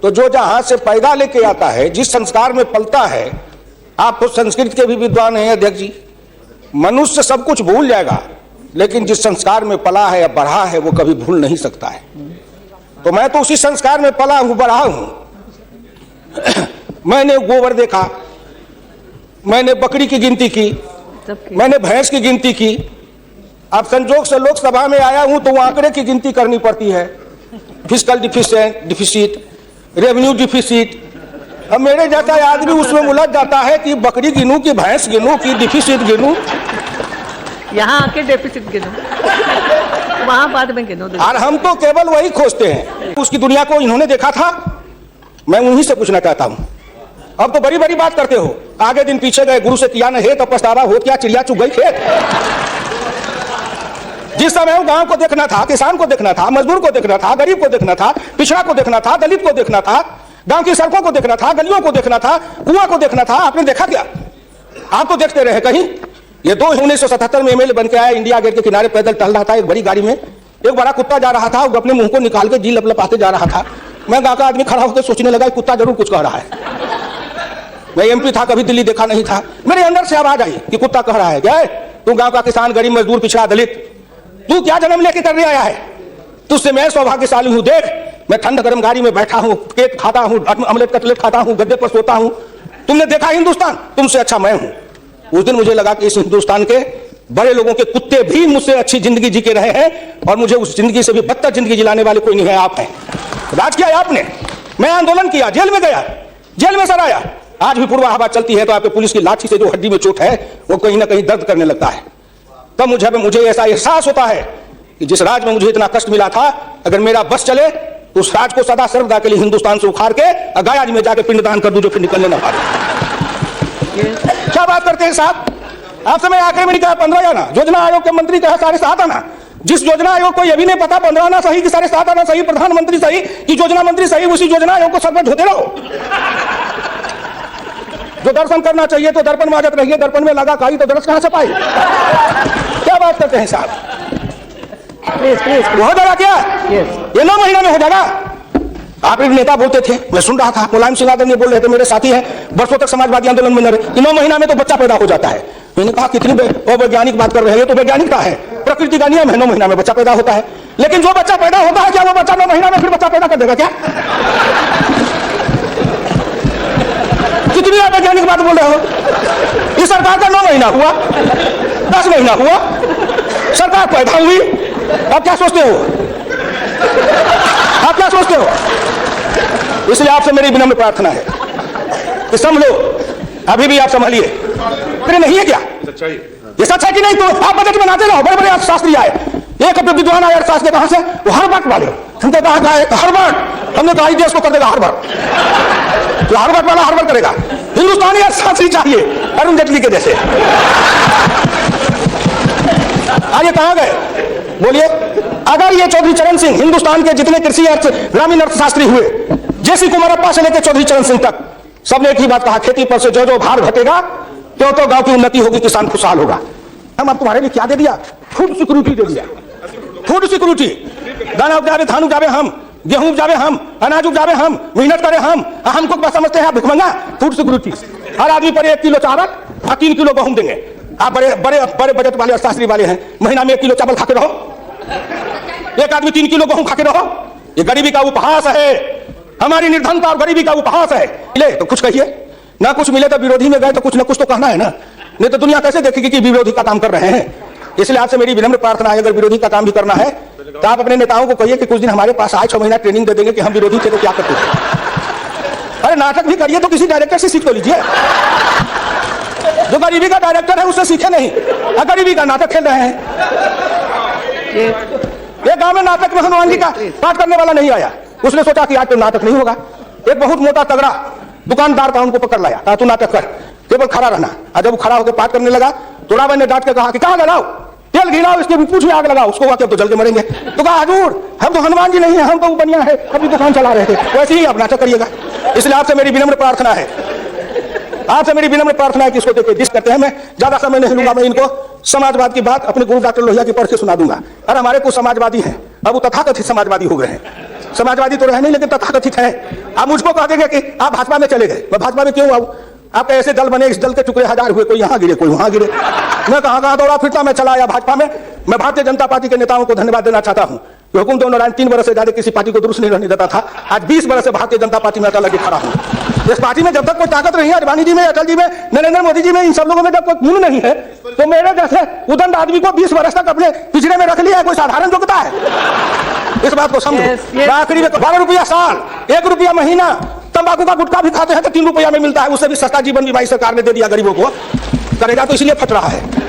तो जो जहां से पैदा लेके आता है, जिस संस्कार में पलता है, आप तो संस्कृत के भी विद्वान हैं अध्यक्ष जी, मनुष्य सब कुछ भूल जाएगा लेकिन जिस संस्कार में पला है या बढ़ा है वो कभी भूल नहीं सकता है। तो मैं तो उसी संस्कार में पला हूं, बढ़ा हूं। मैंने गोबर देखा, मैंने बकरी की गिनती की, मैंने भैंस की गिनती की। अब संजोग से लोकसभा में आया हूं तो वो आंकड़े की गिनती करनी पड़ती है, फिस्कल डिफिसिट, रेवेन्यू डिफिसिट। अब मेरे जैसा आदमी उसमें उलझ जाता है कि बकरी गिनूं कि भैंस गिनूं कि डिफिसिट गिनूं। यहाँ आके डेफिसिट गिनो, वहां बाद में गिनो। और हम तो केवल वही खोजते हैं। उसकी दुनिया को इन्होंने देखा था, मैं उन्हीं से पूछना चाहता हूं। अब तो बड़ी बड़ी बात करते हो, आगे दिन पीछे गए, गुरु से किया न है तो पछतावा हो क्या, चिड़िया चुग गई खेत। जिस समय वो गांव को देखना था, किसान को देखना था, मजदूर को देखना था, गरीब को देखना था, पिछड़ा को देखना था, दलित को देखना था, गांव की सड़कों को देखना था, गलियों को देखना था, कुआं को देखना था, आपने देखा क्या? आप तो देखते रहे कहीं। ये 1977 में एमएलए बन के आया, इंडिया गेट के किनारे पैदल टहल रहा था एक बड़ी गाड़ी में, एक बड़ा कुत्ता जा रहा था, वो अपने मुंह को निकाल के जी लपलपाते जा रहा था। मैं गांव का आदमी खड़ा होकर सोचने लगा कुत्ता जरूर कुछ कह रहा है। मैं एमपी था, कभी दिल्ली देखा नहीं था, मेरे अंदर से आवाज आई कि कुत्ता कह रहा है क्या? तू गांव का किसान, गरीब, मजदूर, पिछड़ा, दलित, तू क्या जन्म लेके करने आया है? तुझसे मैं सौभाग्यशाली हूं। देख, मैं ठंड गर्म गाड़ी में बैठा हूं, केक खाता हूं, ऑमलेट कटलेट खाता हूं, गद्दे पर सोता हूं। तुमने देखा हिंदुस्तान, तुमसे अच्छा मैं हूं। उस दिन मुझे लगा कि इस हिंदुस्तान के बड़े लोगों के कुत्ते भी मुझसे अच्छी जिंदगी जी के रहे हैं और मुझे उस जिंदगी से भी बदतर जिंदगी जिलाने वाले कोई नहीं है, आप हैं। राज किया आपने, मैं आंदोलन किया, जेल में गया, जेल में सर आया। आज भी पूर्वा हवा चलती है तो आपके पुलिस की लाठी से जो हड्डी में चोट है वो कहीं ना कहीं दर्द करने लगता है। तब मुझे ऐसा एहसास होता है कि जिस राज में मुझे इतना कष्ट मिला था, अगर मेरा बस चले तो उस राज को सदा सर्वदा के लिए हिंदुस्तान से उखाड़ के गया जी में जाके पिंडदान कर दूं जो फिर निकलने ना पाए। क्या बात करते हैं साहब? आपसे मैं आखिर में नहीं कहा 15 आना, योजना आयोग के मंत्री कहा 7.5 आना। जिस योजना आयोग को यह भी नहीं पता 15 आना सही कि 7.5 आना सही, प्रधानमंत्री सही कि योजना मंत्री सही, उसी योजना आयोग को सर पर धोते रहो। जो दर्शन करना चाहिए तो दर्पण माजत रहिए, दर्पण में लगा काई तो दर्श कहां से पाई? क्या बात करते हैं साहब? हो जाएगा क्या? ये 9 महीना में हो जाएगा। आप एक नेता बोलते थे, मैं सुन रहा था, मुलायम सिंह यादव ये बोल रहे थे, मेरे साथी हैं, वर्षों तक समाजवादी आंदोलन में न रहे, 9 महीना में तो बच्चा पैदा हो जाता है। मैंने कहा कितनी वैज्ञानिक बात कर रहे हैं, ये तो वैज्ञानिक का है, प्रकृति का नियम है, 9 महीना में बच्चा पैदा होता है। लेकिन जो बच्चा पैदा होता है क्या वो बच्चा 9 महीना में फिर बच्चा पैदा कर देगा क्या? कितनी वैज्ञानिक बात बोल रहे हो? इस सरकार का 9 महीना हुआ, 10 महीना हुआ, सरकार पैदा हुई, आप क्या सोचते हो? आप क्या सोचते हो? इसलिए आपसे मेरी विनम्र प्रार्थना है कि समझो, अभी भी आप संभालिए। फिर नहीं है क्या ये सच है कि नहीं? तो आप बजट बनाते रहो, बड़े बड़े अर्थशास्त्री आए, एक विद्वान आया अर्थशास्त्र कहां से, वो हार्वर्ड वाले, हमने कहा हार्वर्ड, हमने कहा देश को कर देगा हार्वर्ड, तो हार्वर्ड वाला हार्वर्ड करेगा। हिंदुस्तानी अर्थशास्त्री चाहिए अरुण जेटली के जैसे। आइए कहां गए बोलिए? अगर ये चौधरी चरण सिंह हिंदुस्तान के जितने कृषि अर्थ ग्रामीण अर्थशास्त्री हुए, जेसी कुमारप्पा से लेकर चौधरी चरण सिंह तक, सबने एक ही बात कहा, खेती पर से जो जो भार घटेगा क्यों तो गांव की उन्नति होगी, किसान खुशहाल होगा। हम अब तुम्हारे लिए क्या दे दिया? फूड सिक्योरिटी दे दिया। फूड सिक्योरिटी, दाना उपजावे, धान उपजावे हम, गेहूं उपजावे हम, अनाज उपजावे हम, मेहनत करे हमको क्या समझते हैं आप भिखमंगा? फूड सिक्योरिटी, हर आदमी पर 1 किलो चावल और 3 किलो गेहूं देंगे। आप बड़े बड़े बड़े बजट वाले अर्थशास्त्री वाले हैं, महीना में 1 किलो चावल खाते रहो, एक आदमी 3 किलो गेहूं खाते रहो। ये गरीबी का उपहास है, हमारी निर्धनता और गरीबी का उपहास है। मिले तो कुछ कहिए, ना कुछ मिले तो विरोधी में गए तो कुछ ना कुछ तो कहना है ना, नहीं तो दुनिया कैसे देखेगी कि विरोधी का काम कर रहे हैं। इसलिए आपसे मेरी विनम्र प्रार्थना है, अगर विरोधी का काम भी करना है तो आप अपने नेताओं को कहिए कि कुछ दिन हमारे पास आए, 6 महीना ट्रेनिंग दे देंगे कि हम विरोधी थे तो क्या करते थे। अरे नाटक भी करिए तो किसी डायरेक्टर से सीख तो लीजिए, जो गरीबी का डायरेक्टर है उससे सीखे नहीं, गरीबी का नाटक खेल रहे हैं। एक गांव में नाटक में हनुमान जी का पाठ करने वाला नहीं आया, उसने सोचा कि आज तो नाटक नहीं होगा। एक बहुत मोटा तगड़ा दुकानदार था, उनको पकड़ लाया, कहा तू नाटक कर, केवल खड़ा रहना। और जब वो खड़ा होकर पाठ करने लगा तो रावण ने डांट के कहा कि कहाँ लगाओ, तेल घिनाओ, इसके पूछ में आग लगाओ। उसको कहा तो जल के मरेंगे। तो कहा हजूर हम तो हनुमान जी नहीं है, हम तो बनिया है, अभी दुकान चला रहे थे। वैसे ही आप नाटक करिएगा। इसलिए आपसे मेरी विनम्र प्रार्थना है, आपसे मेरी विनम्र प्रार्थना है कि इसको देखिए, जिस करते हैं, मैं ज्यादा समय नहीं लूंगा। मैं इनको समाजवाद की बात अपने गुरु डॉक्टर लोहिया की पढ़ के सुना दूंगा। और हमारे कुछ समाजवादी हैं, अब वो तथाकथित समाजवादी हो गए हैं। समाजवादी तो रहे नहीं, लेकिन तथाकथित है। आप मुझको कह देंगे कि आप भाजपा में चले गए, मैं भाजपा में क्यों आऊँ? आपके ऐसे दल बने, इस दल के टुकड़े हजार हुए, कोई यहाँ गिरे कोई वहां गिरे, मैं कहाँ दौड़ा फिरता, मैं चला आया भाजपा में। मैं भारतीय जनता पार्टी के नेताओं को धन्यवाद देना चाहता हूँ। हुकुम दो नारायण 3 बरस से ज्यादा किसी पार्टी को दुरुस्त नहीं रहने देता था। आज 20 बरस से भारतीय जनता पार्टी में अटल लगे खड़ा हूँ। इस पार्टी में जब तक कोई ताकत नहीं है, अडवाणी जी में, अटल जी में, नरेंद्र मोदी जी में, इन सब लोगों में जब कोई गुण नहीं है, तो मेरे जैसे उदंड आदमी को 20 बरस तक अपने पिछड़े में रख लिया है, कोई साधारण योग्यता है? इस बात को समझो। आखिरी में 12 रुपया साल, 1 रुपया महीना, तंबाकू का गुटखा भी खाते हैं तो 3 रुपया में मिलता है, उससे भी सस्ता जीवन बीमा सरकार ने दे दिया गरीबों को। करेगा तो इसलिए फट रहा है।